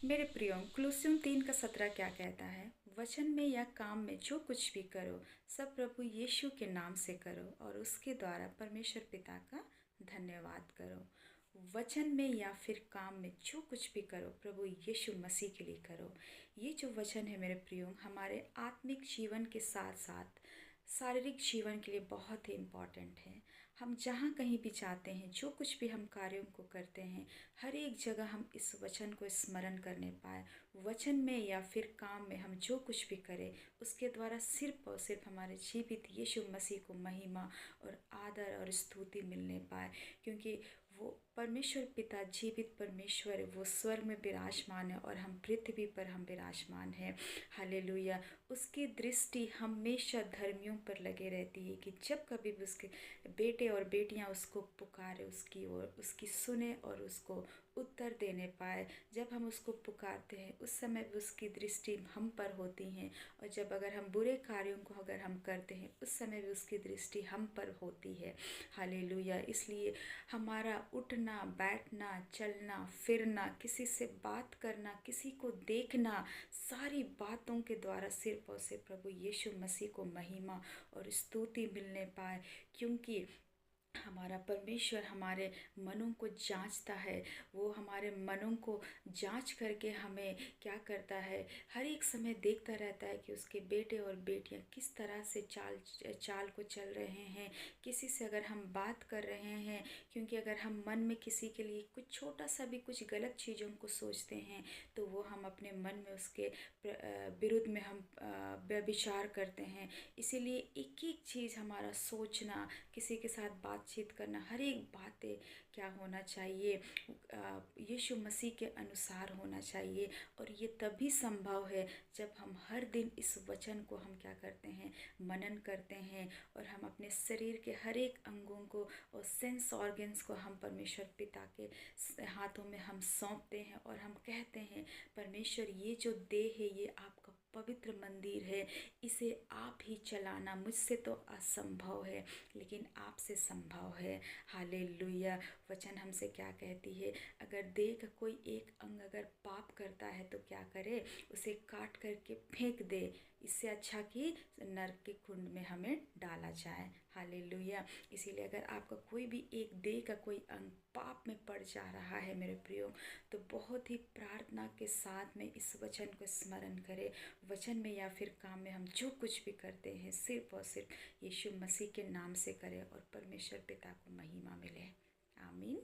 मेरे प्रियो, कुलुस्सियों 3:17 क्या कहता है? वचन में या काम में जो कुछ भी करो, सब प्रभु यीशु के नाम से करो और उसके द्वारा परमेश्वर पिता का धन्यवाद करो। वचन में या फिर काम में जो कुछ भी करो, प्रभु यीशु मसीह के लिए करो। ये जो वचन है मेरे प्रियो, हमारे आत्मिक जीवन के साथ साथ शारीरिक जीवन के लिए बहुत ही इम्पॉर्टेंट है। हम जहाँ कहीं भी जाते हैं, जो कुछ भी हम कार्यों को करते हैं, हर एक जगह हम इस वचन को स्मरण करने पाए। वचन में या फिर काम में हम जो कुछ भी करें, उसके द्वारा सिर्फ और सिर्फ हमारे जीवित यीशु मसीह को महिमा और आदर और स्तुति मिलने पाए, क्योंकि वो परमेश्वर पिता जीवित परमेश्वर है। वो स्वर्ग में विराजमान है और हम पृथ्वी पर हम विराजमान हैं। हालेलुया। उसकी दृष्टि हमेशा धर्मियों पर लगे रहती है कि जब कभी भी उसके बेटे और बेटियां उसको पुकारे, उसकी ओर उसकी सुने और उसको उत्तर देने पाए। जब हम उसको पुकारते हैं, उस समय भी उसकी दृष्टि हम पर होती हैं, और जब अगर हम बुरे कार्यों को अगर हम करते हैं, उस समय भी उसकी दृष्टि हम पर होती है। हालेलुया। इसलिए हमारा उठना बैठना, चलना फिरना, किसी से बात करना, किसी को देखना, सारी बातों के द्वारा सिर्फ और सिर्फ प्रभु यीशु मसीह को महिमा और स्तुति मिलने पाए, क्योंकि हमारा परमेश्वर हमारे मनों को जांचता है। वो हमारे मनों को जांच करके हमें क्या करता है, हर एक समय देखता रहता है कि उसके बेटे और बेटियां किस तरह से चाल को चल रहे हैं। किसी से अगर हम बात कर रहे हैं, क्योंकि अगर हम मन में किसी के लिए कुछ छोटा सा भी कुछ गलत चीज़ों को सोचते हैं, तो वो हम अपने मन में उसके विरुद्ध में हम व्यभिचार करते हैं। इसीलिए एक एक चीज़ हमारा सोचना, किसी के साथ बातचीत करना, हर एक बातें क्या होना चाहिए, यीशु मसीह के अनुसार होना चाहिए। और ये तभी संभव है जब हम हर दिन इस वचन को हम क्या करते हैं, मनन करते हैं, और हम अपने शरीर के हर एक अंगों को और सेंस ऑर्गन्स को हम परमेश्वर पिता के हाथों में हम सौंपते हैं, और हम कहते हैं, परमेश्वर ये जो देह है ये आपका पवित्र मंदिर है, इसे आप ही चलाना। मुझसे तो असंभव है, लेकिन आपसे संभव है। हालेलुया। वचन हमसे क्या कहती है? अगर देह का कोई एक अंग अगर पाप करता है तो क्या करे? उसे काट करके फेंक दे, इससे अच्छा कि नरक के कुंड में हमें डाला जाए। हालेलुया। इसीलिए अगर आपका कोई भी एक देह का कोई अंग पाप में पड़ जा रहा है मेरे प्रियो, तो बहुत ही प्रार्थना के साथ में इस वचन को स्मरण करें। वचन में या फिर काम में हम जो कुछ भी करते हैं, सिर्फ और सिर्फ यीशु मसीह के नाम से करें और परमेश्वर पिता को महिमा मिले। आमीन।